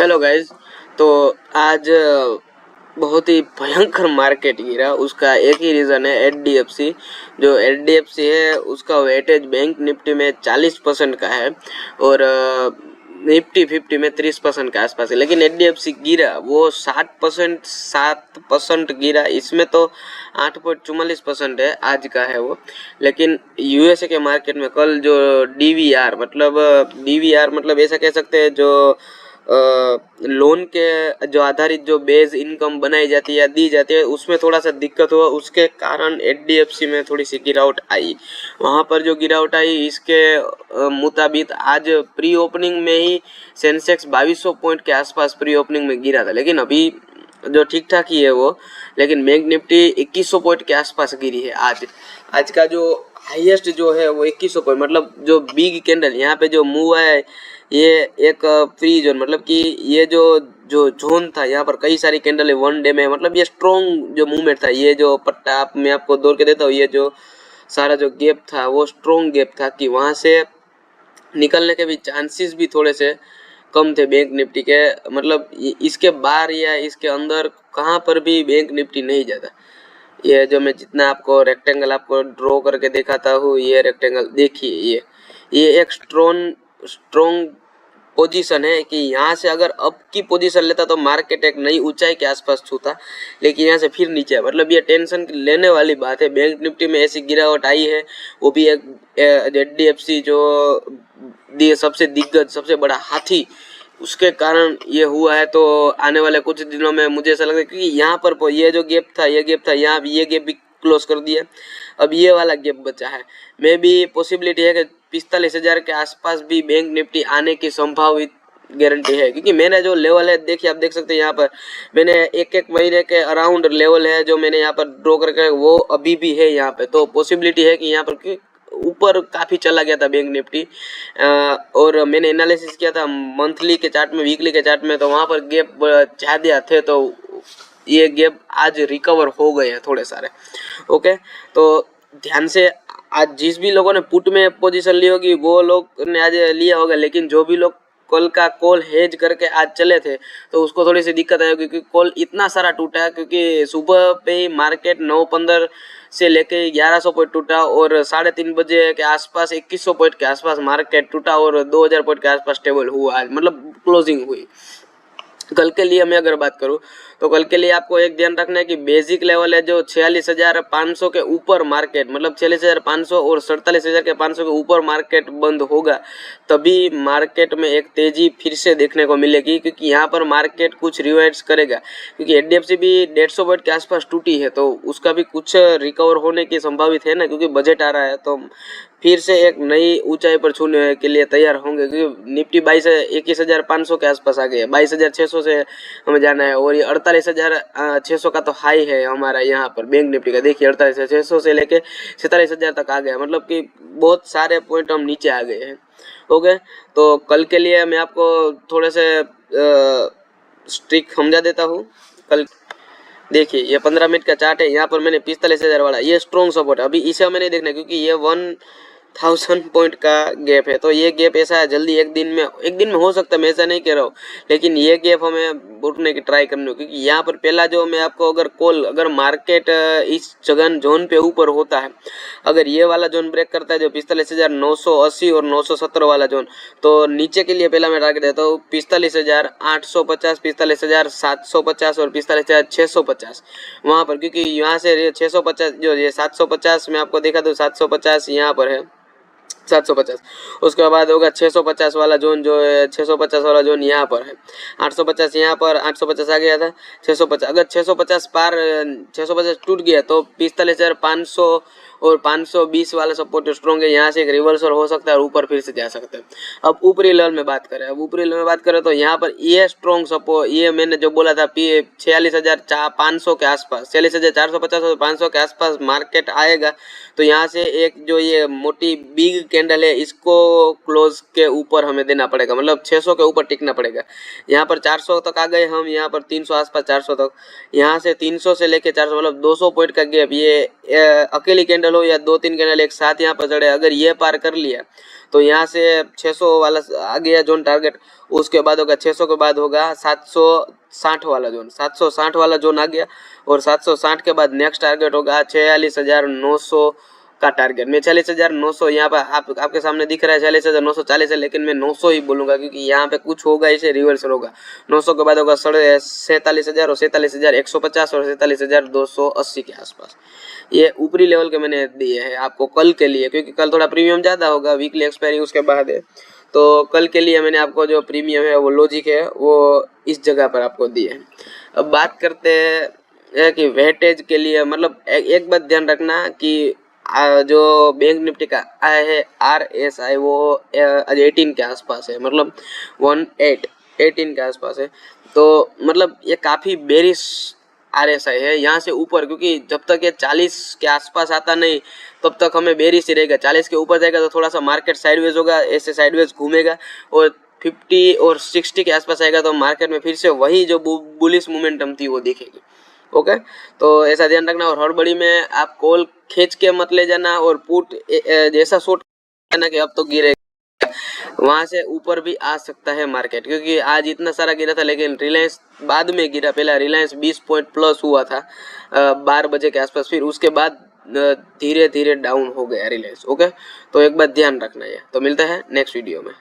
Hello guys. तो आज बहुत ही भयंकर मार्केट गिरा। उसका एक ही रीज़न है एचडीएफसी। जो एचडीएफसी है उसका वेटेज बैंक निफ्टी में 40% का है और निफ्टी 50 में 30% के आसपास है। लेकिन एचडीएफसी गिरा वो 7% गिरा। इसमें तो 8.44% है, आज का है वो। लेकिन यूएसए के मार्केट में कल जो डीवीआर मतलब ऐसा कह सकते हैं, जो लोन के जो आधारित जो बेस इनकम बनाई जाती है या दी जाती है, उसमें थोड़ा सा दिक्कत हुआ। उसके कारण एचडीएफसी में थोड़ी सी गिरावट आई। वहाँ पर जो गिरावट आई, इसके मुताबिक आज प्री ओपनिंग में ही सेंसेक्स 2200 पॉइंट के आसपास प्री ओपनिंग में गिरा था। लेकिन अभी जो ठीक ठाक ही है वो। लेकिन बैंक निफ्टी 2100 पॉइंट के आसपास गिरी है आज का जो हाईएस्ट जो है वो 2100 पॉइंट। मतलब जो बिग कैंडल यहाँ पे जो मूव है, ये एक फ्री जोन, मतलब कि ये जो जो जोन था, यहाँ पर कई सारी कैंडल है वन डे में। मतलब ये स्ट्रॉन्ग जो मूवमेंट था। ये जो पट्टा मैं आपको दौड़ के देता हूँ, ये जो सारा जो गैप था वो स्ट्रॉन्ग गैप था कि वहाँ से निकलने के भी चांसेस भी थोड़े से कम थे बैंक निफ्टी के। मतलब इसके बाहर या इसके अंदर कहाँ पर भी बैंक निफ्टी नहीं जाता। ये जो मैं जितना आपको रेक्टेंगल आपको ड्रॉ करके दिखाता हूँ, ये रेक्टेंगल देखिए, ये एक स्ट्रॉन्ग पोजीशन है कि यहाँ से अगर अप की पोजीशन लेता तो मार्केट एक नई ऊंचाई के आसपास छूता। लेकिन यहाँ से फिर नीचे है। मतलब ये टेंशन लेने वाली बात है। बैंक निफ्टी में ऐसी गिरावट आई है, वो भी एक एचडीएफसी जो सबसे दिग्गज सबसे बड़ा हाथी, उसके कारण ये हुआ है। तो आने वाले कुछ दिनों में मुझे ऐसा लगता है, क्योंकि यहाँ पर ये जो गैप था यहाँ भी ये गैप भी क्लोज कर दिया। अब ये वाला गैप बचा है। मे भी पॉसिबिलिटी है कि 45,000 के आसपास भी बैंक निफ्टी आने की संभावित गारंटी है। क्योंकि मैंने जो लेवल है, देखिए आप देख सकते हैं, यहाँ पर मैंने एक महीने के अराउंड लेवल है जो मैंने यहाँ पर ड्रॉ करके, वो अभी भी है यहाँ पे। तो पॉसिबिलिटी है कि यहाँ पर ऊपर काफ़ी चला गया था बैंक निफ्टी। और मैंने एनालिसिस किया था मंथली के चार्ट में, वीकली के चार्ट में, तो वहाँ पर गैप ज़्यादा थे। तो ये गैप आज रिकवर हो गए हैं थोड़े सारे। ओके, तो ध्यान से आज जिस भी लोगों ने पुट में पोजीशन ली होगी वो लोग ने आज लिया होगा। लेकिन जो भी लोग कल का कॉल हेज करके आज चले थे, तो उसको थोड़ी सी दिक्कत आई, क्योंकि कॉल इतना सारा टूटा है। क्योंकि सुबह पे ही मार्केट 9:15 से लेके 1100 पॉइंट टूटा और 3:30 बजे के आसपास 2100 पॉइंट के आसपास मार्केट टूटा और 2000 पॉइंट के आसपास स्टेबल हुआ आज, मतलब क्लोजिंग हुई। कल के लिए मैं अगर बात करूं, तो कल के लिए आपको एक ध्यान रखना है कि बेसिक लेवल है जो 46,500 के ऊपर मार्केट, मतलब 46,500 और 47,500 के ऊपर मार्केट बंद होगा, तभी मार्केट में एक तेजी फिर से देखने को मिलेगी। क्योंकि यहाँ पर मार्केट कुछ रिवाइज करेगा। क्योंकि एचडीएफसी भी 150 पॉइंट के आसपास टूटी है, तो उसका भी कुछ रिकवर होने की संभावित है ना, क्योंकि बजट आ रहा है। तो फिर से एक नई ऊंचाई पर छूने के लिए तैयार होंगे। क्योंकि निफ्टी 21,500 के आसपास आ गई है। 22,600 से हमें जाना है और ये 48,600 का तो हाई है हमारा यहाँ पर बैंक निफ्टी का। देखिए 48,600 से लेके 47,000 तक आ गया। मतलब कि बहुत सारे पॉइंट हम नीचे आ गए हैं। ओके, तो कल के लिए मैं आपको थोड़े से स्ट्रिक समझा देता हूँ। कल देखिए ये 15 मिनट का चार्ट है। यहाँ पर मैंने 45,000 वाला ये स्ट्रॉन्ग सपोर्ट है। अभी इसे हमें नहीं देखना, क्योंकि ये 1000 पॉइंट का गैप है। तो ये गैप ऐसा है जल्दी एक दिन में हो सकता है, मैं ऐसा नहीं कह रहा हूँ। लेकिन ये गैप हमें उठने की ट्राई करनी हो। क्योंकि यहाँ पर पहला जो मैं आपको अगर मार्केट इस जगह जोन पे ऊपर होता है, अगर ये वाला जोन ब्रेक करता है जो 45,980 और 970 वाला जोन, तो नीचे के लिए पहला मैं टारगेट देता हूँ 45,850, 45,750 और 45,650 वहाँ पर। क्योंकि यहाँ से 650 जो ये 750 मैं आपको देखा दूँ, 750 यहाँ पर है, 750। उसके बाद होगा 650 वाला जोन, जो है 650 वाला जोन यहाँ पर है। 850 यहाँ पर, 850 आ गया था। 650 अगर 650 टूट गया तो 45,500 और 520 वाला सपोर्ट स्ट्रॉन्ग है। यहाँ से एक रिवर्सल हो सकता है और ऊपर फिर से जा सकता है। अब ऊपरी लेवल में बात करें, तो यहाँ पर ये स्ट्रॉन्ग सपोर्ट, ये मैंने जो बोला था 46,500 के आसपास, 46,450 और 500 के आसपास मार्केट आएगा। तो यहाँ से एक जो ये मोटी बिग कैंडल है, इसको क्लोज के ऊपर हमें देना पड़ेगा। मतलब 600 के ऊपर टिकना पड़ेगा। यहाँ पर 400 तक आ गए हम, यहाँ पर 300 आसपास, 400 तक। यहाँ से 300 से लेके 400, मतलब 200 पॉइंट का गैप। ये अकेली कैंडल कैंडल हो या 2-3 कैंडल एक साथ यहाँ पर चढ़े, अगर ये पार कर लिया तो यहाँ से 600 वाला आ गया जोन टारगेट, उसके बाद होगा 600 के बाद होगा 760 वाला जोन, 760 वाला जोन आ गया, और 760 के बाद नेक्स्ट टारगेट होगा 46,900 का टारगेट। मैं 46,900 यहाँ पर आपके सामने दिख रहा है 46,940 है, लेकिन मैं 900 ही बोलूंगा क्योंकि यहाँ पे कुछ होगा, इसे रिवर्सल होगा। 900 के बाद होगा 47,000 और 47,150 और 47,280 के आसपास। ये ऊपरी लेवल के मैंने दिए हैं आपको कल के लिए, क्योंकि कल थोड़ा प्रीमियम ज़्यादा होगा, वीकली एक्सपायरी उसके बाद है, तो कल के लिए मैंने आपको जो प्रीमियम है वो लॉजिक है वो इस जगह पर आपको दिए हैं। अब बात करते हैं कि वेटेज के लिए, मतलब एक बात ध्यान रखना कि जो बैंक निफ्टी का आया है RSI वो 18 के आसपास है, मतलब 18 के आसपास है, तो मतलब ये काफ़ी बेरिश RSI है यहाँ से ऊपर, क्योंकि जब तक ये 40 के आसपास आता नहीं तब तक हमें बेरिश ही रहेगा। 40 के ऊपर जाएगा तो थोड़ा सा मार्केट साइडवेज होगा, ऐसे साइडवेज घूमेगा, और 50 और 60 के आसपास आएगा तो मार्केट में फिर से वही जो बुलिश मोमेंटम थी वो दिखेगी। ओके, तो ऐसा ध्यान रखना। और हड़बड़ी में आप कॉल खींच के मत ले जाना, और पुट जैसा शॉर्ट करना कि अब तो गिरेगा, वहां से ऊपर भी आ सकता है मार्केट, क्योंकि आज इतना सारा गिरा था, लेकिन रिलायंस बाद में गिरा। पहला रिलायंस 20 पॉइंट प्लस हुआ था 12 बजे के आसपास, फिर उसके बाद धीरे धीरे डाउन हो गया रिलायंस। ओके, तो एक बात ध्यान रखना है। तो मिलता है नेक्स्ट वीडियो में।